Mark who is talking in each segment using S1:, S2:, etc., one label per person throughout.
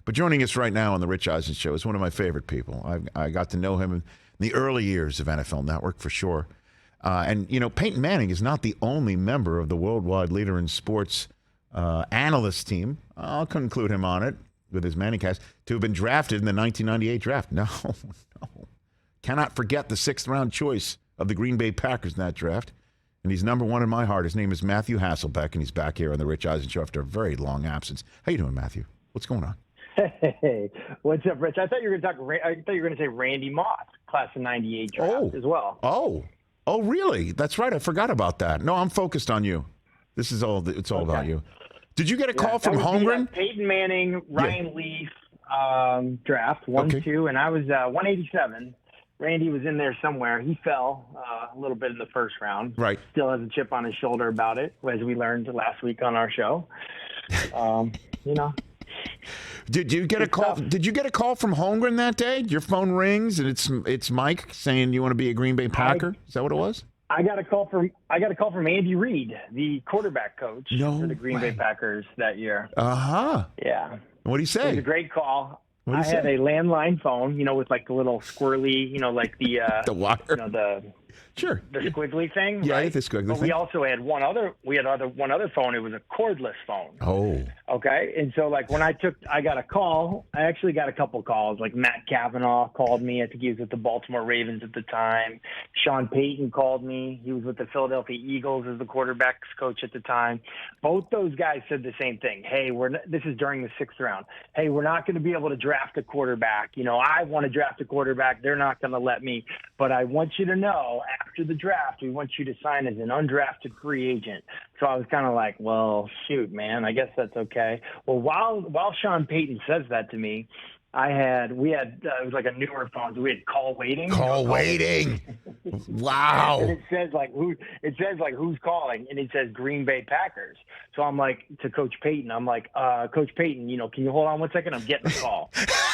S1: But joining us right now on the Rich Eisen Show is one of my favorite people. I got to know him in the early years of NFL Network for sure. And, Peyton Manning is not the only member of the worldwide leader in sports analyst team. I'll conclude him on it with his Manningcast to have been drafted in the 1998 draft. No. Cannot forget the 6th round choice of the Green Bay Packers in that draft. And he's number one in my heart. His name is Matthew Hasselbeck, and he's back here on the Rich Eisen Show after a very long absence. How you doing, Matthew? What's going on?
S2: Hey, what's up, Rich? I thought you were going to say Randy Moss, class of '98 draft as well.
S1: Oh, really? That's right. I forgot about that. No, I'm focused on you. This is all. It's all about you. Did you get a call from Holmgren?
S2: Peyton Manning, Ryan Leaf draft 1-2, and I was 187. Randy was in there somewhere. He fell a little bit in the first round.
S1: Right.
S2: Still has a chip on his shoulder about it, as we learned last week on our show.
S1: Did you get a call? Did you get a call from Holmgren that day? Your phone rings and it's Mike saying you want to be a Green Bay Packer. Is that what it was?
S2: I got a call from Andy Reid, the quarterback coach for the Green Bay Packers that year. Yeah.
S1: What did he say?
S2: It was a great call. I
S1: say?
S2: had a landline phone, with like the little squirrely, like the
S1: wire. Sure.
S2: The squiggly thing.
S1: Yeah,
S2: right?
S1: the squiggly
S2: but
S1: thing.
S2: We also had one other phone. It was a cordless phone.
S1: Oh.
S2: Okay. And so like when I got a call, I actually got a couple calls. Like Matt Cavanaugh called me. I think he was with the Baltimore Ravens at the time. Sean Payton called me. He was with the Philadelphia Eagles as the quarterbacks coach at the time. Both those guys said the same thing. Hey, this is during the 6th round. Hey, we're not going to be able to draft a quarterback. I want to draft a quarterback. They're not going to let me. But I want you to know, after the draft, we want you to sign as an undrafted free agent. So I was kind of like, well, shoot, man, I guess that's okay. Well, while Sean Payton says that to me, it was like a newer phone. So we had call waiting.
S1: Call waiting. Wow.
S2: And it says who's calling, and it says Green Bay Packers. So I'm like to Coach Payton, Coach Payton, can you hold on 1 second? I'm getting a call.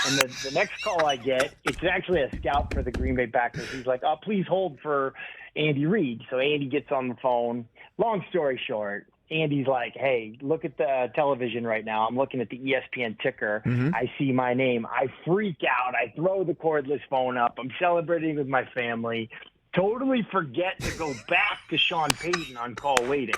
S2: And the next call I get, it's actually a scout for the Green Bay Packers. He's like, please hold for Andy Reid. So Andy gets on the phone. Long story short, Andy's like, hey, look at the television right now. I'm looking at the ESPN ticker. Mm-hmm. I see my name. I freak out. I throw the cordless phone up. I'm celebrating with my family. Totally forget to go back to Sean Payton on call waiting.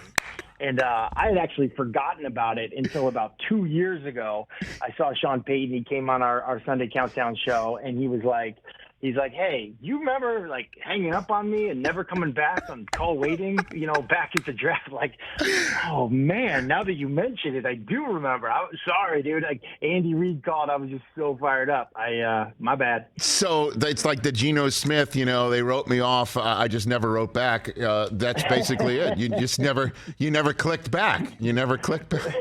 S2: And I had actually forgotten about it until about 2 years ago. I saw Sean Payton. He came on our Sunday Countdown show, and he was like, hey, you remember like hanging up on me and never coming back on call waiting, back at the draft? Like, oh man, now that you mention it, I do remember. I was sorry, dude. Like Andy Reid called. I was just so fired up. My bad.
S1: So it's like the Geno Smith, they wrote me off. I just never wrote back. That's basically it. You never clicked back. You never clicked back.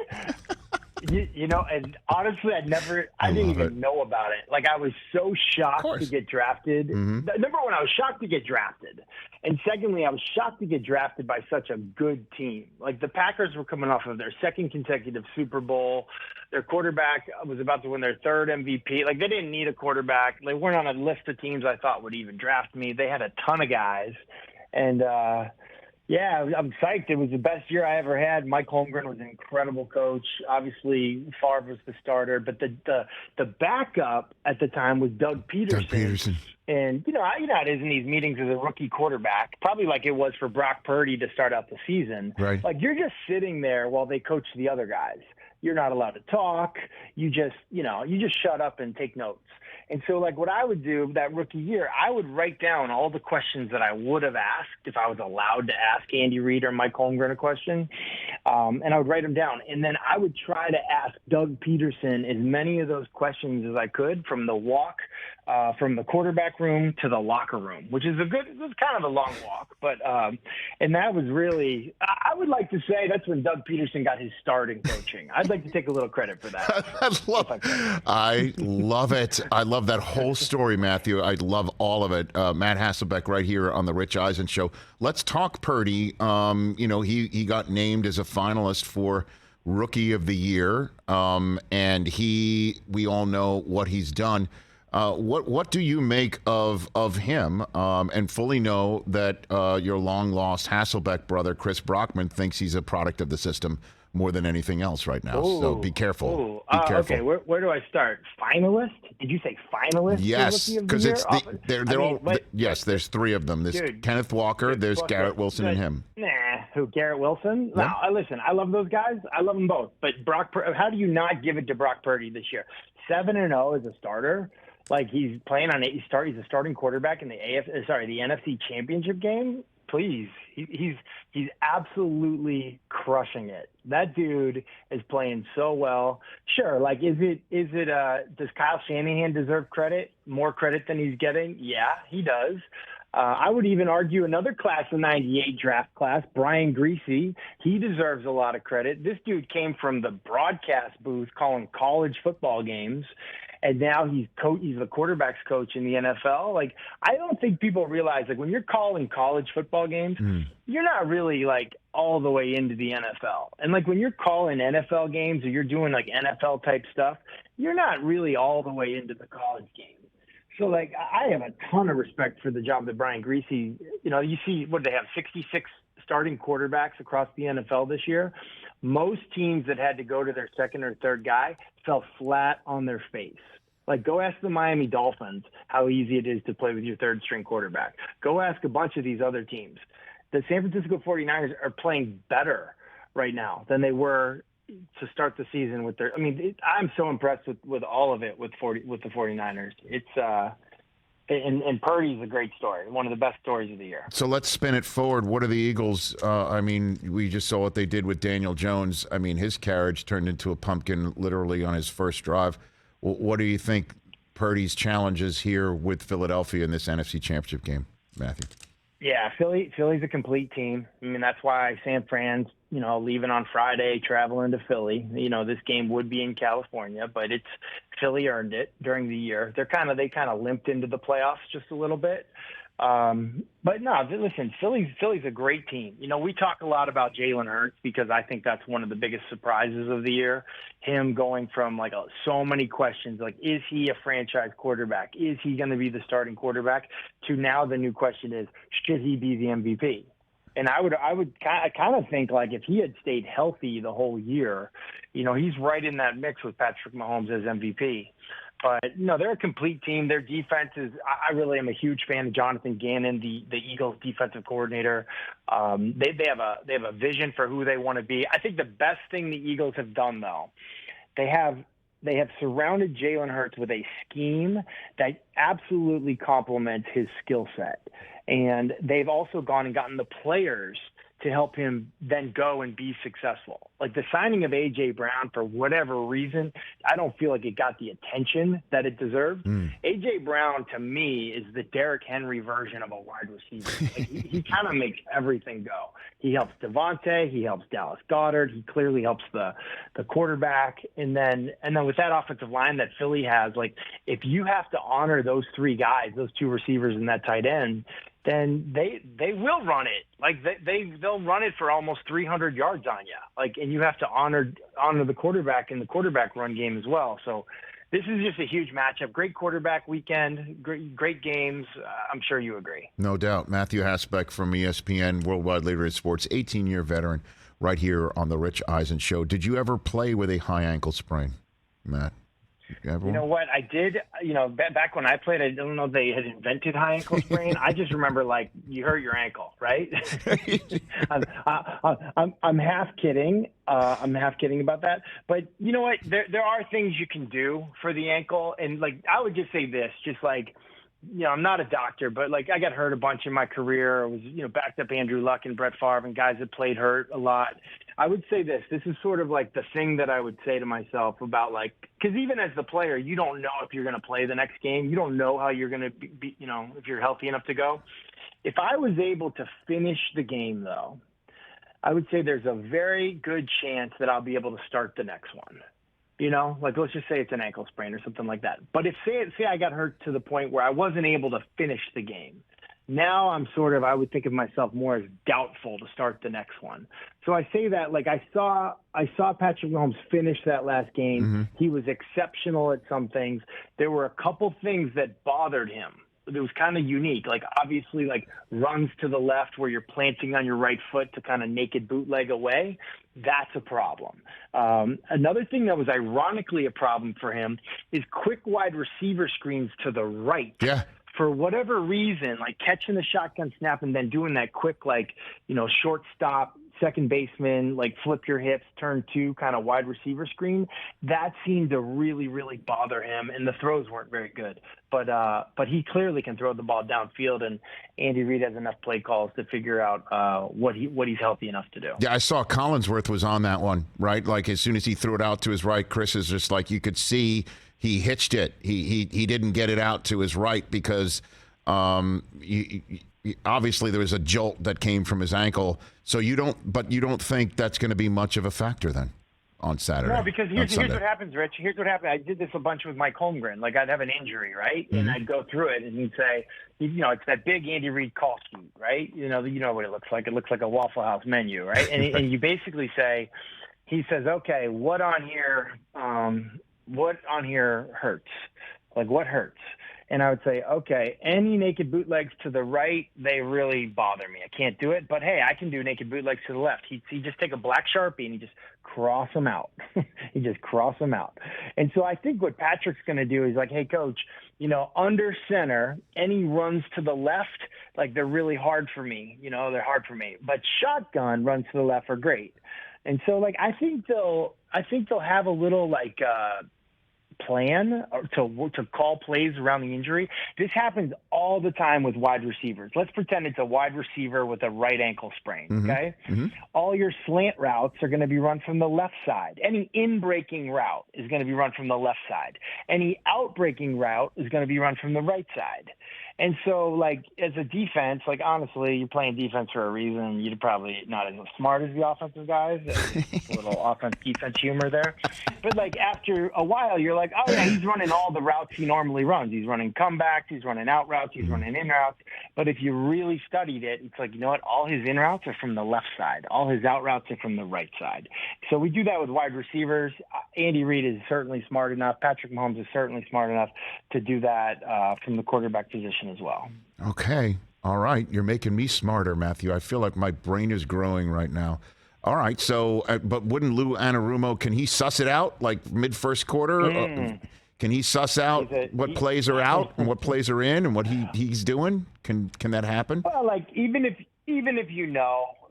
S2: And honestly, I didn't even know about it. Like, I was so shocked to get drafted. Mm-hmm. Number one, I was shocked to get drafted. And secondly, I was shocked to get drafted by such a good team. Like, the Packers were coming off of their 2nd consecutive Super Bowl. Their quarterback was about to win their 3rd MVP. Like, they didn't need a quarterback. They weren't on a list of teams I thought would even draft me. They had a ton of guys. And, yeah, I'm psyched. It was the best year I ever had. Mike Holmgren was an incredible coach. Obviously, Favre was the starter, but the backup at the time was Doug Peterson. And how it is in these meetings as a rookie quarterback, probably like it was for Brock Purdy to start out the season.
S1: Right.
S2: Like you're just sitting there while they coach the other guys. You're not allowed to talk. You just shut up and take notes. And so, like, what I would do that rookie year, I would write down all the questions that I would have asked if I was allowed to ask Andy Reid or Mike Holmgren a question, and I would write them down. And then I would try to ask Doug Peterson as many of those questions as I could from the walk, from the quarterback room to the locker room, which is it was kind of a long walk. But and that was really, I would like to say that's when Doug Peterson got his start in coaching. I'd like to take a little credit for that.
S1: I love it. I love that whole story, Matthew. I love all of it. Matt Hasselbeck right here on the Rich Eisen Show. Let's talk Purdy. He got named as a finalist for Rookie of the Year, and we all know what he's done. What do you make of him, and fully know that your long-lost Hasselbeck brother, Chris Brockman, thinks he's a product of the system? more than anything else right now. So be careful.
S2: Ooh.
S1: Be careful.
S2: Okay, where do I start? Finalist? Did you say finalist?
S1: Yes,
S2: because
S1: it's they're all. Yes, there's three of them. There's
S2: dude,
S1: Kenneth Walker, there's Garrett Wilson, and him.
S2: Nah, who? Garrett Wilson?
S1: Yep.
S2: No, listen, I love those guys. I love them both. But how do you not give it to Brock Purdy this year? 7-0 as a starter. Like he's playing on he's a starting quarterback in the the NFC Championship game. Please, he's absolutely crushing it. That dude is playing so well. Sure, like does Kyle Shanahan deserve credit? More credit than he's getting? Yeah, he does. I would even argue another class of '98 draft class, Brian Griese. He deserves a lot of credit. This dude came from the broadcast booth calling college football games. And now he's the quarterback's coach in the NFL. Like, I don't think people realize, like, when you're calling college football games, you're not really, like, all the way into the NFL. And, like, when you're calling NFL games or you're doing, like, NFL-type stuff, you're not really all the way into the college game. So, like, I have a ton of respect for the job that Brian Griese, you see, what do they have, 66 starting quarterbacks across the NFL this year? Most teams that had to go to their second or third guy fell flat on their face. Like, go ask the Miami Dolphins how easy it is to play with your third-string quarterback. Go ask a bunch of these other teams. The San Francisco 49ers are playing better right now than they were to start the season with their – I'm so impressed with all of it with the 49ers. It's and Purdy's a great story, one of the best stories of the year.
S1: So let's spin it forward. What are the Eagles? We just saw what they did with Daniel Jones. His carriage turned into a pumpkin literally on his first drive. What do you think Purdy's challenges here with Philadelphia in this NFC Championship game, Matthew?
S2: Yeah, Philly's a complete team. That's why San Fran's, leaving on Friday, traveling to Philly. This game would be in California, but Philly earned it during the year. They kind of limped into the playoffs just a little bit. But no, listen, Philly's a great team. We talk a lot about Jalen Hurts because I think that's one of the biggest surprises of the year. Him going from so many questions, like, is he a franchise quarterback? Is he going to be the starting quarterback? To now the new question is, should he be the MVP? And I kind of think, like, if he had stayed healthy the whole year, he's right in that mix with Patrick Mahomes as MVP. But no, they're a complete team. Their defense is – I really am a huge fan of Jonathan Gannon, the Eagles defensive coordinator. They have a vision for who they want to be. I think the best thing the Eagles have done, though, they have surrounded Jalen Hurts with a scheme that absolutely complements his skill set. And they've also gone and gotten the players to help him then go and be successful. Like the signing of A.J. Brown, for whatever reason, I don't feel like it got the attention that it deserved. A.J. Brown, to me, is the Derrick Henry version of a wide receiver. Like, he kind of makes everything go. He helps Devontae. He helps Dallas Goedert. He clearly helps the quarterback. And then with that offensive line that Philly has, like, if you have to honor those three guys, those two receivers and that tight end, then they will run it. Like they'll run it for almost 300 yards on you. Like, and you have to honor the quarterback in the quarterback run game as well. So this is just a huge matchup. Great quarterback weekend, great games. I'm sure you agree.
S1: No doubt. Matthew Hasselbeck from ESPN, worldwide leader in sports, 18-year veteran, right here on the Rich Eisen Show. Did you ever play with a high ankle sprain, Matt?
S2: You know what? I did, back when I played, I don't know if they had invented high ankle sprain. I just remember, like, you hurt your ankle, right? I'm half kidding. I'm half kidding about that. But you know what? There are things you can do for the ankle. And, like, I would just say this, just like, I'm not a doctor, but, like, I got hurt a bunch in my career. I was, backed up Andrew Luck and Brett Favre and guys that played hurt a lot. I would say this is sort of like the thing that I would say to myself about, like, because even as the player, you don't know if you're going to play the next game. You don't know how you're going to be, if you're healthy enough to go. If I was able to finish the game, though, I would say there's a very good chance that I'll be able to start the next one. Like, let's just say it's an ankle sprain or something like that. But if say I got hurt to the point where I wasn't able to finish the game, now I'm I would think of myself more as doubtful to start the next one. So I say that, like, I saw Patrick Mahomes finish that last game. Mm-hmm. He was exceptional at some things. There were a couple things that bothered him kind of unique. Like, obviously, like, runs to the left where you're planting on your right foot to kind of naked bootleg away. That's a problem. Another thing that was ironically a problem for him is quick wide receiver screens to the right.
S1: Yeah.
S2: For whatever reason, like catching the shotgun snap and then doing that quick, like, shortstop, second baseman, like flip your hips, turn two kind of wide receiver screen, that seemed to really, really bother him, and the throws weren't very good. But he clearly can throw the ball downfield, and Andy Reid has enough play calls to figure out what he's healthy enough to do.
S1: Yeah, I saw Collinsworth was on that one, right? Like, as soon as he threw it out to his right, Chris is just like, you could see he hitched it. He didn't get it out to his right because obviously there was a jolt that came from his ankle. So you don't think that's going to be much of a factor then on Saturday?
S2: No, because here's what happens, Rich. Here's what happened. I did this a bunch with Mike Holmgren. Like, I'd have an injury, right? Mm-hmm. And I'd go through it, and he'd say, it's that big Andy Reid call sheet, right? You know what it looks like. It looks like a Waffle House menu, right? And you basically say, he says, okay, what on here hurts? Like, what hurts? And I would say, okay, any naked bootlegs to the right, they really bother me. I can't do it. But, hey, I can do naked bootlegs to the left. He'd just take a black Sharpie and he just cross them out. He just cross them out. And so I think what Patrick's going to do is like, hey, coach, under center, any runs to the left, like, they're really hard for me. They're hard for me. But shotgun runs to the left are great. And so, like, I think they'll have a little, like, plan to call plays around the injury. This happens all the time with wide receivers. Let's pretend it's a wide receiver with a right ankle sprain, okay? Mm-hmm. All your slant routes are going to be run from the left side. Any in-breaking route is going to be run from the left side. Any out-breaking route is going to be run from the right side. And so, like, as a defense, like, honestly, you're playing defense for a reason. You're probably not as smart as the offensive guys. A little offense-defense humor there. But, like, after a while, you're like, oh, yeah, he's running all the routes he normally runs. He's running comebacks. He's running out routes. He's running in routes. But if you really studied it, it's like, you know what? All his in routes are from the left side. All his out routes are from the right side. So we do that with wide receivers. Andy Reid is certainly smart enough. Patrick Mahomes is certainly smart enough to do that from the quarterback position as well.
S1: Okay. All right. You're making me smarter, Matthew. I feel like my brain is growing right now. All right. So, but wouldn't Lou Anarumo, can he suss it out like mid-first quarter? Can he suss out what plays are out and what plays are in and what he's doing? Can that happen?
S2: Well, like, even if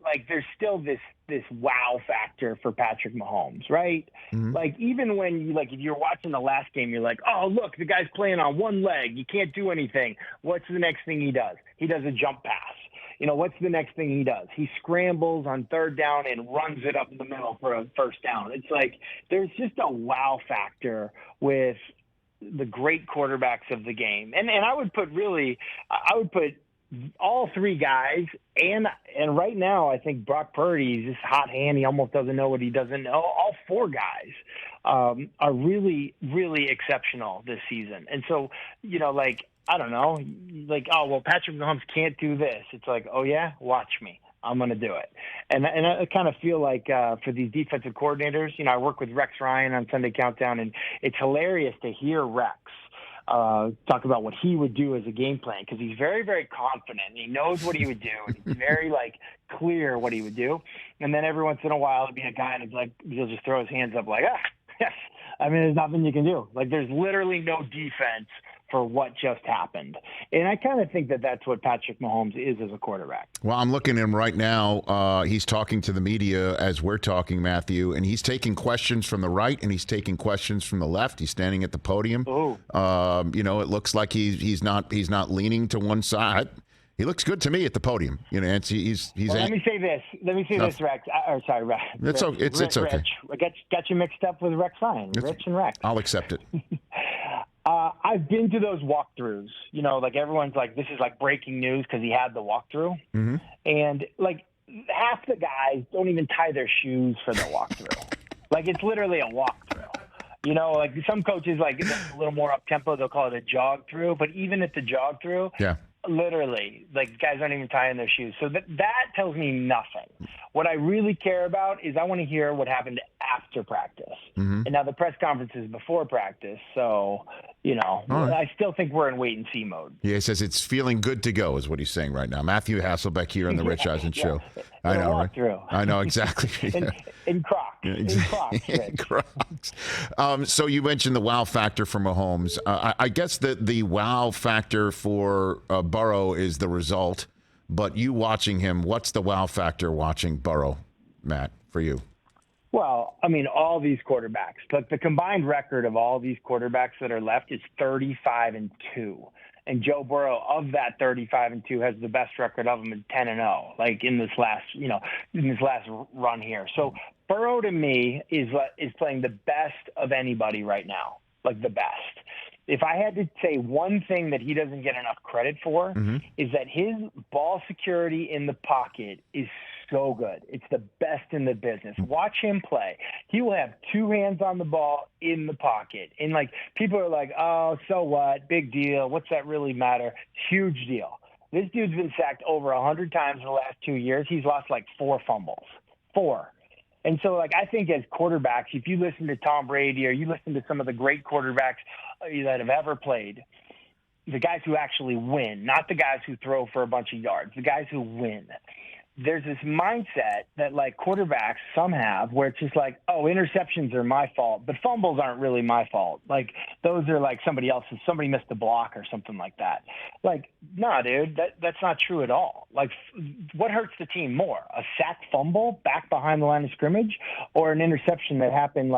S2: like, there's still this wow factor for Patrick Mahomes, right? Mm-hmm. Like, even when if you're watching the last game, you're like, oh, look, the guy's playing on one leg. You can't do anything. What's the next thing he does? He does a jump pass. What's the next thing he does? He scrambles on third down and runs it up the middle for a first down. It's like there's just a wow factor with the great quarterbacks of the game. And I would put all three guys, and right now I think Brock Purdy is just hot hand. He almost doesn't know what he doesn't know. All four guys are really, really exceptional this season. And so, I don't know, like, oh, well, Patrick Mahomes can't do this. It's like, oh, yeah, watch me. I'm going to do it. And I kind of feel like for these defensive coordinators, I work with Rex Ryan on Sunday Countdown, and it's hilarious to hear Rex talk about what he would do as a game plan, because he's very, very confident. He knows what he would do, and it's very clear what he would do. And then every once in a while, it'd be a guy, and it's like he'll just throw his hands up like, yes. I mean, there's nothing you can do. Like, there's literally no defense for what just happened. And I kind of think that that's what Patrick Mahomes is as a quarterback.
S1: Well, I'm looking at him right now. He's talking to the media as we're talking, Matthew, and he's taking questions from the right and he's taking questions from the left. He's standing at the podium. It looks like he's not leaning to one side. He looks good to me at the podium. Let me say this, Rex. Sorry, Rex. It's okay. It's okay.
S2: Rich. I got you mixed up with Rex Ryan. Rich and Rex.
S1: I'll accept it.
S2: I've been to those walkthroughs. Everyone's like, this is like breaking news because he had the walkthrough. Mm-hmm. And half the guys don't even tie their shoes for the walkthrough. It's literally a walkthrough. Some coaches, a little more up tempo, they'll call it a jog through. But even at the jog through, yeah. Literally, guys aren't even tying their shoes. So that tells me nothing. What I really care about is I want to hear what happened after practice. Mm-hmm. And now the press conference is before practice. So,
S1: right.
S2: I still think we're in wait-and-see mode.
S1: Yeah, he says it's feeling good to go is what he's saying right now. Matthew Hasselbeck here on the Rich Eisen Show. I know, right?
S2: Through.
S1: I know, exactly.
S2: in Crocs. In Crocs, Rich.
S1: Crocs. So you mentioned the wow factor for Mahomes. I guess the wow factor for Burrow is the result. But you watching him, what's the wow factor watching Burrow, Matt, for you?
S2: Well, I mean, all these quarterbacks, like the combined record of all these quarterbacks that are left is 35-2. And Joe Burrow, of that 35-2, has the best record of them at 10-0, like in this last run here. So Burrow, to me, is playing the best of anybody right now, like the best. If I had to say one thing that he doesn't get enough credit for, is that his ball security in the pocket is so good. It's the best in the business. Watch him play. He will have two hands on the ball in the pocket. And, people are like, oh, so what? Big deal. What's that really matter? Huge deal. This dude's been sacked over 100 times in the last 2 years. He's lost 4 fumbles. 4. And so, I think as quarterbacks, if you listen to Tom Brady or you listen to some of the great quarterbacks that have ever played, the guys who actually win, not the guys who throw for a bunch of yards, the guys who win, there's this mindset that quarterbacks some have where it's just oh, interceptions are my fault, but fumbles aren't really my fault. Those are somebody else's, somebody missed a block or something like that. Nah, dude, that's not true at all. What hurts the team more, a sacked fumble back behind the line of scrimmage or an interception that happened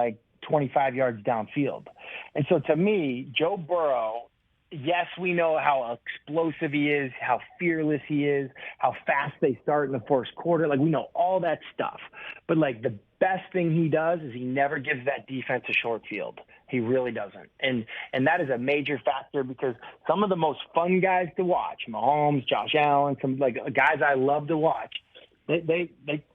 S2: 25 yards downfield? And so to me, Joe Burrow, yes, we know how explosive he is, how fearless he is, how fast they start in the first quarter. We know all that stuff. But, the best thing he does is he never gives that defense a short field. He really doesn't. And that is a major factor because some of the most fun guys to watch, Mahomes, Josh Allen, some guys I love to watch, they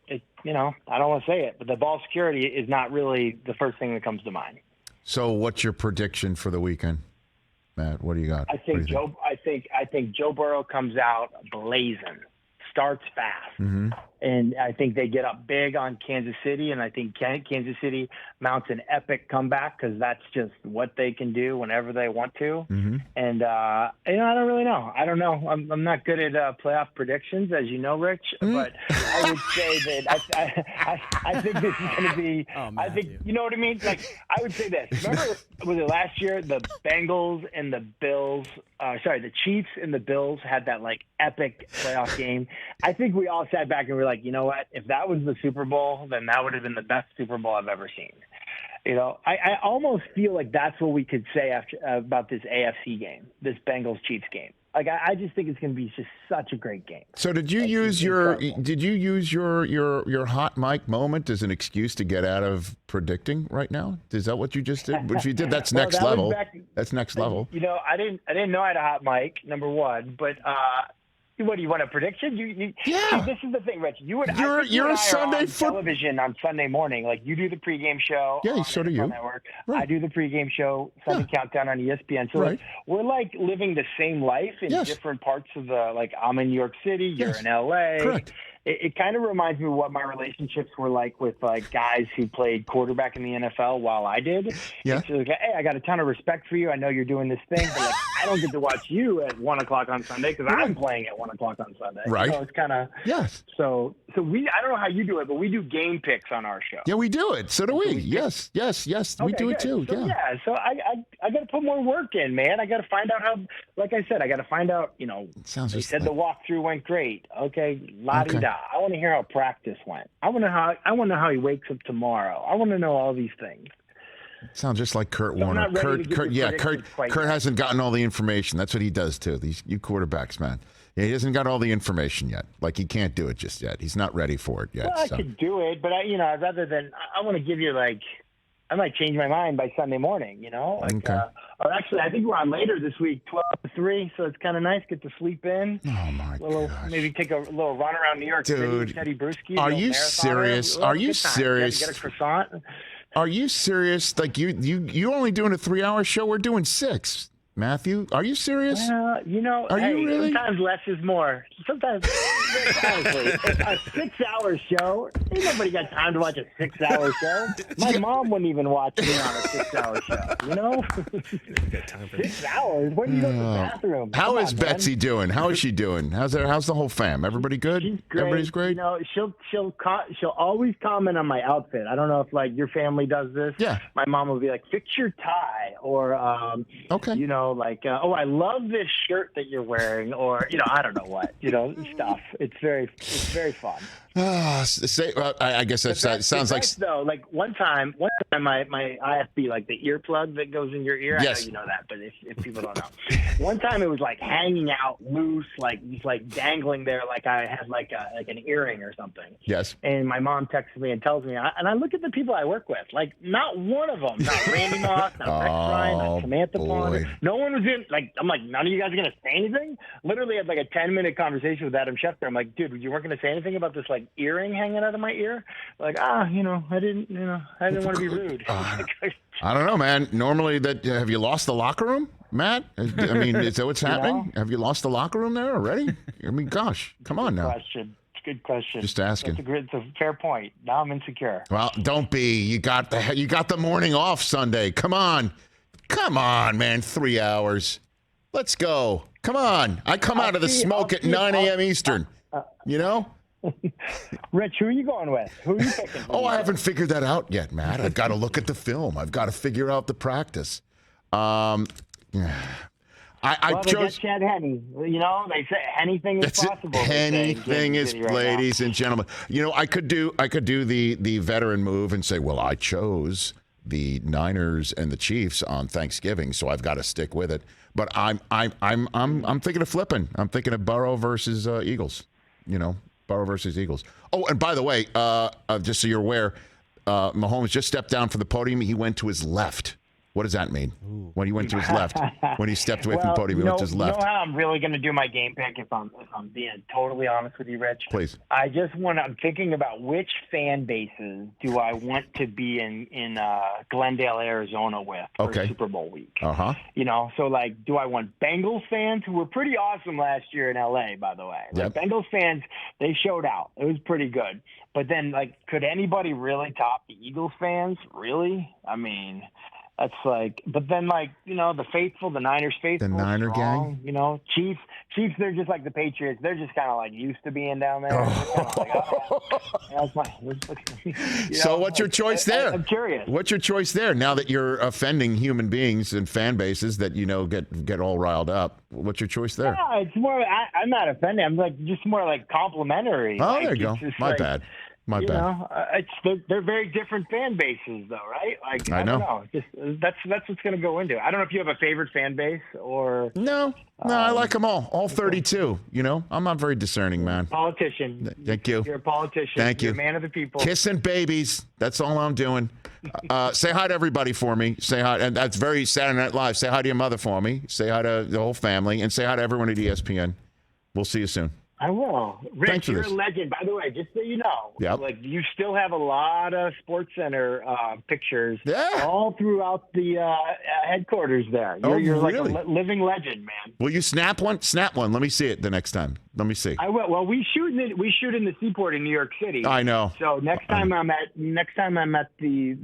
S2: I don't want to say it, but the ball security is not really the first thing that comes to mind.
S1: So what's your prediction for the weekend? Matt, what do you got?
S2: I think Joe Burrow comes out blazing, starts fast, and I think they get up big on Kansas City, and I think Kansas City mounts an epic comeback because that's just what they can do whenever they want to. And I don't really know. I don't know. I'm not good at playoff predictions, as you know, Rich. But I would say that I think this is going to be. I think you know what I mean. I would say this. Remember, was it last year the Bengals and the Bills? The Chiefs and the Bills had that epic playoff game. I think we all sat back and were like, you know what? If that was the Super Bowl, then that would have been the best Super Bowl I've ever seen. I almost feel like that's what we could say about this AFC game, this Bengals-Chiefs game. I just think it's going to be just such a great game.
S1: So did you use your hot mic moment as an excuse to get out of predicting right now? Is that what you just did? If you did, that's next level. That's next level.
S2: I didn't know I had a hot mic, number one, but what do you want, a prediction?
S1: Yeah.
S2: See, this is the thing, Rich. You're
S1: a Sunday
S2: television on Sunday morning. You do the pregame show.
S1: Yeah, so do you.
S2: Network.
S1: Right.
S2: I do the pregame show, Sunday Countdown on ESPN. So we're living the same life in different parts of the. I'm in New York City. You're in LA.
S1: Correct.
S2: It kind of reminds me of what my relationships were like with guys who played quarterback in the NFL while I did.
S1: Yeah.
S2: It's hey, I got a ton of respect for you. I know you're doing this thing, but I don't get to watch you at 1:00 on Sunday because I'm playing at 1:00 on Sunday.
S1: Right.
S2: So it's kind of So I don't know how you do it, but we do game picks on our show.
S1: Yeah, we do it. So do we. Yes.
S2: Okay,
S1: we do it too.
S2: So, so I got to put more work in, man. I got to find out how. Like I said, I got to find out. They said the walkthrough went great. Okay, la-di-da. I want to hear how practice went. I want to know how he wakes up tomorrow. I want to know all these things.
S1: Sounds just like Kurt Warner. Kurt hasn't gotten all the information. That's what he does too. You quarterbacks, man. Yeah, he hasn't got all the information yet. He can't do it just yet. He's not ready for it yet.
S2: Well, I could do it, but rather than I want to give you I might change my mind by Sunday morning.
S1: Okay.
S2: Or actually, I think we're on later this week, 12-3, so it's kind of nice. Get to sleep in.
S1: Oh, my gosh.
S2: Maybe take a little run around New York City, Teddy Bruschi.
S1: Are you serious? Are you serious?
S2: Get a croissant.
S1: Are you serious? You're only doing a 3-hour show. We're doing 6. Matthew, are you serious?
S2: Well,
S1: Are you really?
S2: Sometimes less is more. Sometimes, honestly, a 6-hour show, ain't nobody got time to watch a 6-hour show. My mom wouldn't even watch me on a 6-hour show, 6 hours? When do you go to the bathroom?
S1: How is Betsy doing? How is she doing? How's the whole fam? Everybody good?
S2: She's great.
S1: Everybody's great?
S2: She'll always comment on my outfit. I don't know if, like, your family does this.
S1: Yeah.
S2: My mom will be like, fix your tie, or,
S1: okay.
S2: I love this shirt that you're wearing, or, I don't know what, stuff. It's very fun.
S1: I guess that sounds like.
S2: Though, like one time, my IFB, like the earplug that goes in your ear.
S1: Yes.
S2: I know you know that, but if people don't know, one time it was like hanging out loose, like just like dangling there, like I had like an earring or something.
S1: Yes.
S2: And my mom texts me and tells me, and I look at the people I work with, like not one of them, not Randy Moss, not Rex Ryan, not Samantha Ponder. No one was in. Like I'm like, none of you guys are gonna say anything. Literally had like a 10-minute conversation with Adam Schefter. I'm like, dude, you weren't gonna say anything about this like earring hanging out of my ear? Like, I didn't want to be rude.
S1: I don't know, man. Normally, have you lost the locker room, Matt? I mean, is that what's happening? Have you lost the locker room there already? I mean, gosh, come on now.
S2: Good question.
S1: Just asking.
S2: It's a fair point. Now I'm insecure.
S1: Well, don't be. You got the morning off Sunday. Come on, man. 3 hours. Let's go. Come on. I come out of the smoke at 9 a.m. Eastern.
S2: Rich, who are you going with? Who are you picking?
S1: I haven't figured that out yet, Matt. I've got to look at the film. I've got to figure out the practice. I chose
S2: Chad Henne. They say anything is possible.
S1: Anything is, ladies and gentlemen. I could do the veteran move and say, well, I chose the Niners and the Chiefs on Thanksgiving, so I've got to stick with it. But I'm thinking of flipping. I'm thinking of Burrow versus Eagles. Burrow versus Eagles. Oh, and by the way, just so you're aware, Mahomes just stepped down from the podium. He went to his left. What does that mean? Ooh. When he went to his left, when he stepped away from the podium, he went to his left.
S2: You know how I'm really going to do my game pick if I'm being totally honest with you, Rich?
S1: Please.
S2: I'm thinking about which fan bases do I want to be in Glendale, Arizona with for Super Bowl week.
S1: Uh-huh.
S2: So like, do I want Bengals fans who were pretty awesome last year in LA, by the way?
S1: Yep.
S2: Like, Bengals fans, they showed out. It was pretty good. But then, like, could anybody really top the Eagles fans? Really? I mean, that's like, but then like, the faithful, the Niners faithful,
S1: the Niner
S2: strong, gang, Chiefs, they're just like the Patriots. They're just kind of like used to being down there.
S1: So what's your choice there?
S2: I'm curious.
S1: What's your choice there? Now that you're offending human beings and fan bases that get all riled up, what's your choice there?
S2: No, it's more. I'm not offended. I'm like just more like complimentary.
S1: Oh, there you go. My bad. My bad.
S2: They're very different fan bases, though, right? Like
S1: I know.
S2: Don't know. Just that's what's going to go into it. I don't know if you have a favorite fan base or
S1: no. I like them all 32. I'm not very discerning, man.
S2: Politician.
S1: Thank you.
S2: You're a politician.
S1: Thank you.
S2: You're a man of the people.
S1: Kissing babies. That's all I'm doing. Say hi to everybody for me. Say hi, and that's very Saturday Night Live. Say hi to your mother for me. Say hi to the whole family, and say hi to everyone at ESPN. We'll see you soon.
S2: I will. Rich, you're a legend. By the way, just so you know, like you still have a lot of Sports Center pictures all throughout the headquarters there. You're
S1: really?
S2: Like a living legend, man.
S1: Will you snap one? Snap one. Let me see it the next time. Let me see.
S2: I will. Well, we shoot in the Seaport in New York City.
S1: I know.
S2: So next time I'm at the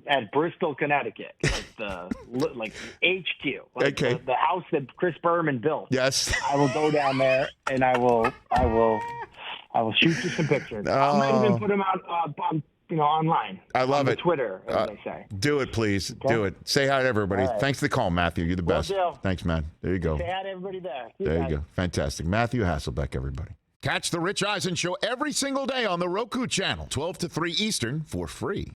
S2: at Bristol, Connecticut, like HQ, the house that Chris Berman built.
S1: Yes.
S2: I will go down there and I will shoot you some pictures. I might even put them out online.
S1: I love it.
S2: Twitter, as they say.
S1: Do it, please. Okay. Do it. Say hi to everybody. Right. Thanks for the call, Matthew. You're the best. Thanks, man. There you go.
S2: Say hi to everybody there.
S1: There you go. Fantastic. Matthew Hasselbeck, everybody. Catch the Rich Eisen Show every single day on the Roku channel, 12 to 3 Eastern, for free.